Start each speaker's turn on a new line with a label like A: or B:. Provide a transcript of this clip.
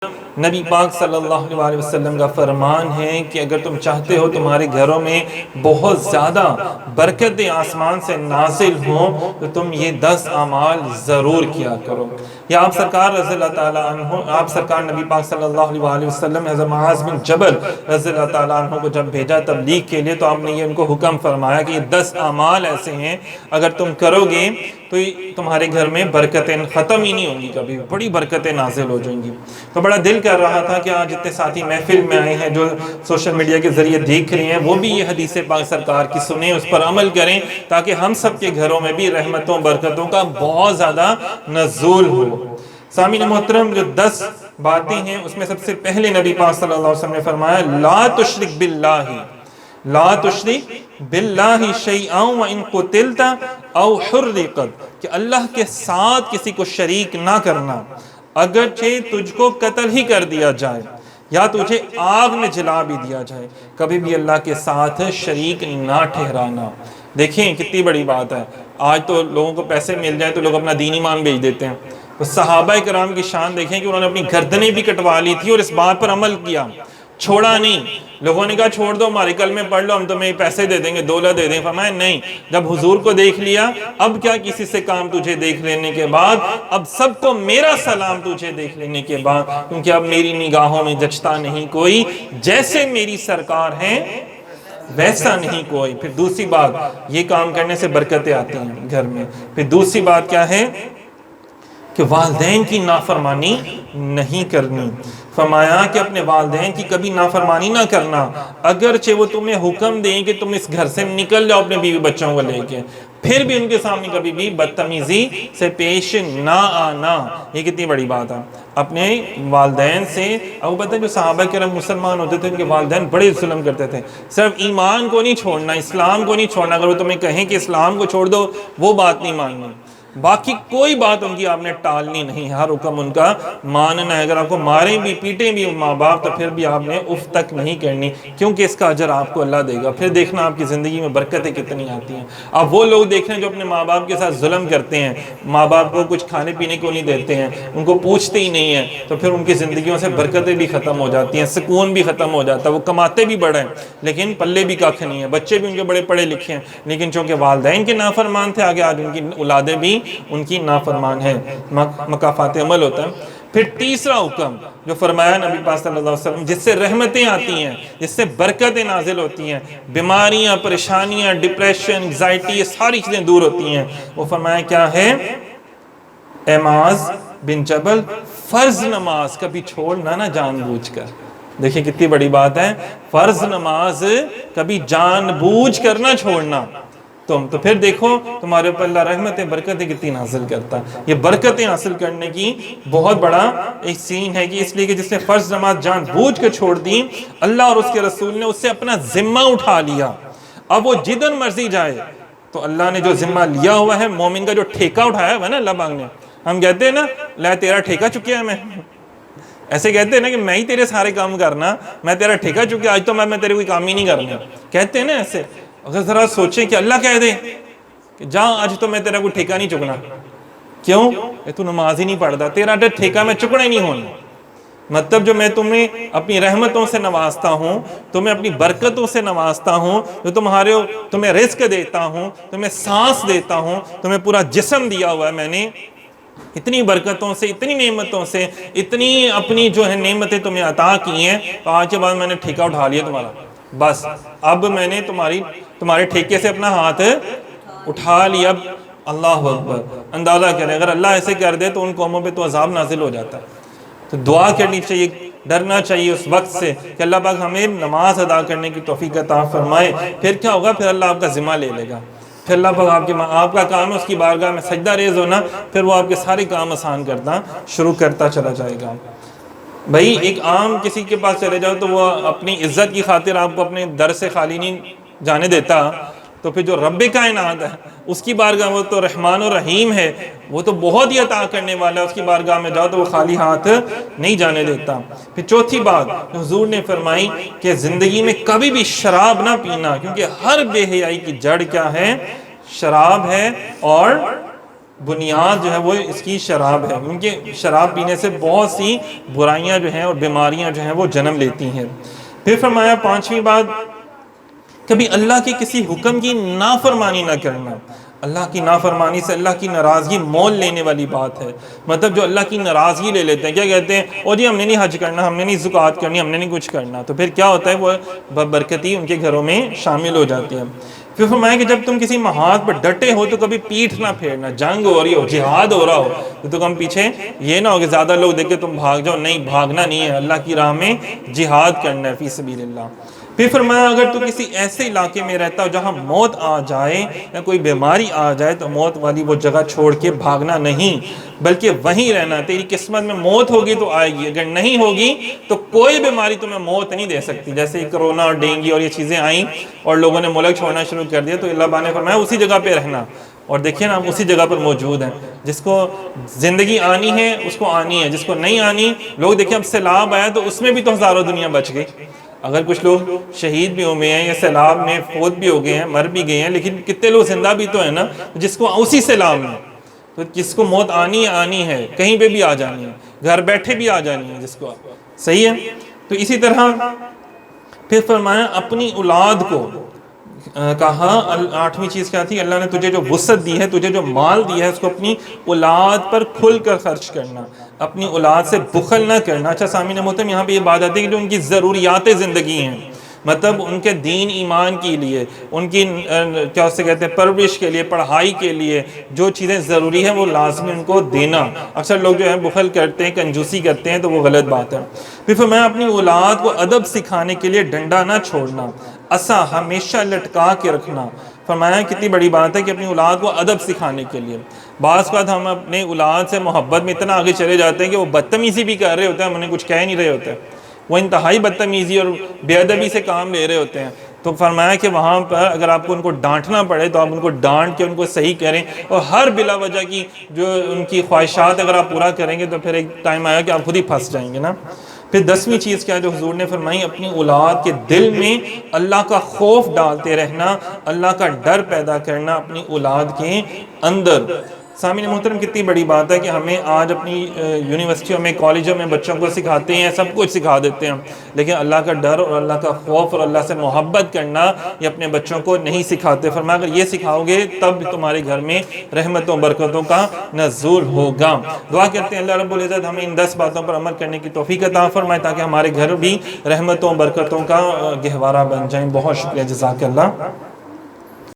A: نبی پاک صلی اللہ علیہ وسلم کا فرمان ہے کہ اگر تم چاہتے ہو تمہارے گھروں میں بہت زیادہ برکتیں آسمان سے نازل ہوں تو تم یہ 10 اعمال ضرور کیا کرو۔ یا آپ سرکار رضی اللہ تعالیٰ عنہ، آپ سرکار نبی پاک صلی اللہ علیہ وسلم حضرت معاذ بن جبل رضی اللہ تعالیٰ عنہ کو جب بھیجا تبلیغ کے لیے تو آپ نے یہ ان کو حکم فرمایا کہ یہ 10 اعمال ایسے ہیں اگر تم کرو گے تو تمہارے گھر میں برکتیں ختم ہی نہیں ہوں گی، کبھی بڑی برکتیں نازل ہو جائیں گی۔ تو بڑا دل کر رہا تھا کہ آج جتنے ساتھی محفل میں آئے ہیں، جو سوشل میڈیا کے ذریعے دیکھ رہے ہیں، وہ بھی یہ حدیث پاک سرکار کی سنیں، اس پر عمل کریں تاکہ ہم سب کے گھروں میں بھی رحمتوں برکتوں کا بہت زیادہ نزول ہو۔ سامعین محترم، جو 10 باتیں ہیں اس میں سب سے پہلے نبی پاک صلی اللہ علیہ وسلم نے فرمایا لا تشرک باللہ، لا تشرک باللہ شیئا وان قتلت او حرقت، کہ اللہ کے ساتھ کسی کو شریک نہ کرنا، اگرچہ تجھ کو قتل ہی کر دیا جائے یا تجھے آگ میں جلا بھی دیا جائے، کبھی بھی اللہ کے ساتھ شریک نہ ٹھہرانا۔ دیکھیں کتنی بڑی بات ہے، آج تو لوگوں کو پیسے مل جائیں تو لوگ اپنا دین ایمان بیچ دیتے ہیں۔ تو صحابہ کرام کی شان دیکھیں کہ انہوں نے اپنی گردنیں بھی کٹوا لی تھی اور اس بات پر عمل کیا، چھوڑا نہیں۔ لوگوں نے کہا چھوڑ دو، ہمارے کلمے پڑھ لو، ہم تمہیں پیسے دے دیں گے، دولت دے دیں۔ فرمایا نہیں، جب حضور کو دیکھ لیا اب کیا کسی سے کام، تجھے دیکھ لینے کے بعد اب سب کو میرا سلام تجھے دیکھ لینے کے بعد، کیونکہ اب میری نگاہوں میں جچتا نہیں کوئی، جیسے میری سرکار ہیں ویسا نہیں کوئی۔ پھر دوسری بات، یہ کام کرنے سے برکتیں آتی ہیں گھر میں۔ پھر دوسری بات کیا ہے کہ والدین کی نافرمانی نہیں کرنی۔ فرمایا کہ اپنے والدین کی کبھی نافرمانی نہ کرنا، اگرچہ وہ تمہیں حکم دیں کہ تم اس گھر سے نکل جاؤ اپنے بیوی بچوں کو لے کے، پھر بھی ان کے سامنے کبھی بھی بدتمیزی سے پیش نہ آنا۔ یہ کتنی بڑی بات ہے، اپنے والدین سے۔ اب پتہ ہے جو صحابہ کرام مسلمان ہوتے تھے ان کے والدین بڑے ظلم کرتے تھے، صرف ایمان کو نہیں چھوڑنا، اسلام کو نہیں چھوڑنا، اگر وہ تمہیں کہیں کہ اسلام کو چھوڑ دو وہ بات نہیں ماننی، باقی کوئی بات ان کی آپ نے ٹالنی نہیں، ہر حکم ان کا ماننا ہے۔ اگر آپ کو ماریں بھی پیٹیں بھی ماں باپ تو پھر بھی آپ نے اف تک نہیں کرنی، کیونکہ اس کا اجر آپ کو اللہ دے گا۔ پھر دیکھنا آپ کی زندگی میں برکتیں کتنی آتی ہیں۔ اب وہ لوگ دیکھ رہے ہیں جو اپنے ماں باپ کے ساتھ ظلم کرتے ہیں، ماں باپ کو کچھ کھانے پینے کو نہیں دیتے ہیں، ان کو پوچھتے ہی نہیں ہیں، تو پھر ان کی زندگیوں سے برکتیں بھی ختم ہو جاتی ہیں، سکون بھی ختم ہو جاتا ہے۔ وہ کماتے بھی بڑے ہیں لیکن پلے بھی کھ نہیں ہے، بچے بھی ان کے بڑے پڑھے لکھے ہیں، لیکن چونکہ والدین کے نافرمان تھے آگے آج ان کی اولادیں بھی ان کی نافرمان ہے۔ مکافات عمل ہوتا ہے۔ پھر تیسرا حکم جو فرمایا نبی پاک صلی اللہ علیہ وسلم، جس سے رحمتیں آتی ہیں، جس سے برکتیں نازل ہوتی ہیں، بیماریاں، پریشانیاں، ڈپریشن، انگزائٹی، یہ ساری چیزیں دور ہوتی ہیں، وہ فرمایا کیا ہے؟ اے معاذ بن جبل، فرض نماز کبھی چھوڑنا نہ جان بوجھ کر۔ دیکھیں کتنی بڑی بات ہے، فرض نماز کبھی جان بوجھ کر نہ چھوڑنا۔ تو پھر دیکھو تمہارے اوپر اللہ رحمتیں برکتیں کتنی نازل کرتا ہے۔ یہ برکتیں حاصل کرنے کی بہت بڑا ایک سین ہے کہ اس لیے کہ جس نے فرض نماز جان بوجھ کر چھوڑ دی، اللہ اور اس کے رسول نے اس سے اپنا ذمہ اٹھا لیا، اب وہ جدن مرضی جائے۔ تو اللہ نے جو ذمہ لیا ہوا ہے، مومن کا جو ٹھیکہ اٹھایا ہوا ہے نا اللہ پاک نے، ہم کہتے ہیں نا لے تیرا ٹھیکہ چکیا ہے، میں ایسے کہتے ہیں نا کہ میں ہی تیرے سارے کام کرنا، میں تیرا ٹھیکہ چکیا، آج تو میں تیرے کوئی کام ہی نہیں کرنا، کہتے ہیں نا ایسے۔ اگر ذرا سوچیں کہ اللہ کہہ دے کہ جا آج تو میں تیرا کوئی ٹھیکہ نہیں چکنا، کیوں؟ تو نماز ہی نہیں پڑھتا، تیرا ٹھیکہ میں چکنا ہی نہیں ہونا۔ مطلب جو میں تمہیں اپنی رحمتوں سے نوازتا ہوں، تمہیں اپنی برکتوں سے نوازتا ہوں، جو تمہیں رزق دیتا ہوں، تمہیں سانس دیتا ہوں، تمہیں پورا جسم دیا ہوا ہے میں نے، اتنی برکتوں سے، اتنی نعمتوں سے، اتنی اپنی جو ہے نعمتیں تمہیں عطا کی ہیں، تو آج کے بعد میں نے ٹھیکہ اٹھا لیا تمہارا، بس اب میں نے تمہارے ٹھیکے سے اپنا ہاتھ اٹھا لیا۔ اب اللہ اکبر، اندازہ کریں اگر اللہ ایسے کر دے تو ان قوموں پہ تو عذاب نازل ہو جاتا ہے۔ تو دعا کرنی چاہیے، ڈرنا چاہیے اس وقت سے کہ اللہ پاک ہمیں نماز ادا کرنے کی توفیق عطا فرمائے۔ پھر کیا ہوگا؟ پھر اللہ آپ کا ذمہ لے لے گا، پھر اللہ پاک آپ کا کام ہے اس کی بارگاہ میں سجدہ ریز ہونا، پھر وہ آپ کے سارے کام آسان کرتا شروع کرتا چلا جائے گا۔ بھائی ایک عام کسی کے پاس چلے جاؤ تو وہ اپنی عزت کی خاطر آپ کو اپنے در سے خالی نہیں جانے دیتا، تو پھر جو رب کائنات ہے اس کی بارگاہ، وہ تو رحمان و رحیم ہے، وہ تو بہت ہی عطا کرنے والا ہے، اس کی بارگاہ میں جاؤ تو وہ خالی ہاتھ نہیں جانے دیتا۔ پھر چوتھی بات حضور نے فرمائی کہ زندگی میں کبھی بھی شراب نہ پینا، کیونکہ ہر بے حیائی کی جڑ کیا ہے؟ شراب ہے اور بنیاد جو ہے وہ اس کی شراب ہے، کیونکہ شراب پینے سے بہت سی برائیاں جو ہیں اور بیماریاں جو ہیں وہ جنم لیتی ہیں۔ پھر فرمایا پانچویں بات، کبھی اللہ کے کسی حکم کی نافرمانی نہ کرنا۔ اللہ کی نافرمانی سے اللہ کی ناراضگی مول لینے والی بات ہے، مطلب جو اللہ کی ناراضگی لے لیتے ہیں، کیا کہتے ہیں، او جی ہم نے نہیں حج کرنا، ہم نے نہیں زکوٰۃ کرنی، ہم نے نہیں کچھ کرنا، تو پھر کیا ہوتا ہے، وہ برکتی ان کے گھروں میں شامل ہو جاتی ہے۔ پھر فرمایا کہ جب تم کسی محاذ پر ڈٹے ہو تو کبھی پیٹھ نہ پھیرنا، جنگ ہو رہی ہو، جہاد ہو رہا ہو تو کم پیچھے یہ نہ ہو کہ زیادہ لوگ دیکھ کے تم بھاگ جاؤ، نہیں بھاگنا نہیں ہے، اللہ کی راہ میں جہاد کرنا ہے فی سبیل اللہ۔ پھر فرمایا اگر تو کسی ایسے علاقے میں رہتا ہو جہاں موت آ جائے یا کوئی بیماری آ جائے تو موت والی وہ جگہ چھوڑ کے بھاگنا نہیں، بلکہ وہیں رہنا۔ تیری قسمت میں موت ہوگی تو آئے گی، اگر نہیں ہوگی تو کوئی بیماری تمہیں موت نہیں دے سکتی۔ جیسے کرونا اور ڈینگی اور یہ چیزیں آئیں اور لوگوں نے ملک چھوڑنا شروع کر دیا، تو اللہ تعالیٰ نے فرمایا اسی جگہ پہ رہنا، اور دیکھیں نا ہم اسی جگہ پر موجود ہیں۔ جس کو زندگی آنی ہے اس کو آنی ہے، جس کو نہیں آنی، لوگ دیکھیں اب سیلاب آیا تو اس میں بھی تو ہزاروں دنیا بچ گئی، اگر کچھ لوگ شہید بھی ہوئے ہیں یا سیلاب میں فوت بھی ہو گئے ہیں، مر بھی گئے ہیں، لیکن کتنے لوگ زندہ بھی تو ہیں نا، جس کو اسی سیلاب میں، تو جس کو موت آنی ہے، کہیں پہ بھی آ جانی ہے، گھر بیٹھے بھی آ جانی ہے جس کو، صحیح ہے۔ تو اسی طرح پھر فرمایا اپنی اولاد کو کہا، آٹھویں چیز کیا تھی، اللہ نے تجھے جو وسعت دی ہے، تجھے جو مال دیا ہے، اس کو اپنی اولاد پر کھل کر خرچ کرنا، اپنی اولاد سے بخل نہ کرنا۔ اچھا سامعین محترم، یہاں پہ یہ بات آتی ہے کہ جو ان کی ضروریات زندگی ہیں، مطلب ان کے دین ایمان کے لیے، ان کی کیا اسے کہتے ہیں پرورش کے لیے، پڑھائی کے لیے جو چیزیں ضروری ہیں وہ لازمی ان کو دینا۔ اکثر لوگ جو ہے بخل کرتے ہیں، کنجوسی کرتے ہیں، تو وہ غلط بات ہے۔ پھر فرمایا اپنی اولاد کو ادب سکھانے کے لیے ڈنڈا نہ چھوڑنا، عصا ہمیشہ لٹکا کے رکھنا۔ فرمایا کتنی بڑی بات ہے کہ اپنی اولاد کو ادب سکھانے کے لیے، بعض اوقات ہم اپنے اولاد سے محبت میں اتنا آگے چلے جاتے ہیں کہ وہ بدتمیزی بھی کر رہے ہوتے ہیں، ہم انہیں کچھ کہہ نہیں رہے ہوتے، وہ انتہائی بدتمیزی اور بے ادبی سے کام لے رہے ہوتے ہیں، تو فرمایا کہ وہاں پر اگر آپ کو ان کو ڈانٹنا پڑے تو آپ ان کو ڈانٹ کے ان کو صحیح کریں، اور ہر بلا وجہ کی جو ان کی خواہشات اگر آپ پورا کریں گے تو پھر ایک ٹائم آئے کہ آپ خود ہی پھنس جائیں گے نا۔ پھر 10ویں چیز کیا جو حضور نے فرمائی، اپنی اولاد کے دل میں اللہ کا خوف ڈالتے رہنا، اللہ کا ڈر پیدا کرنا اپنی اولاد کے اندر۔ سامعین محترم کتنی بڑی بات ہے کہ ہمیں آج اپنی یونیورسٹیوں میں، کالجوں میں بچوں کو سکھاتے ہیں، سب کچھ سکھا دیتے ہیں، لیکن اللہ کا ڈر اور اللہ کا خوف اور اللہ سے محبت کرنا یہ اپنے بچوں کو نہیں سکھاتے۔ فرمایا اگر یہ سکھاؤ گے تب تمہارے گھر میں رحمتوں برکتوں کا نزول ہوگا۔ دعا کرتے ہیں اللہ رب العزت ہمیں ان 10 باتوں پر عمل کرنے کی توفیق عطا فرمائے تاکہ ہمارے گھر بھی رحمتوں برکتوں کا گہوارہ بن جائیں۔ بہت شکریہ، جزاک اللہ۔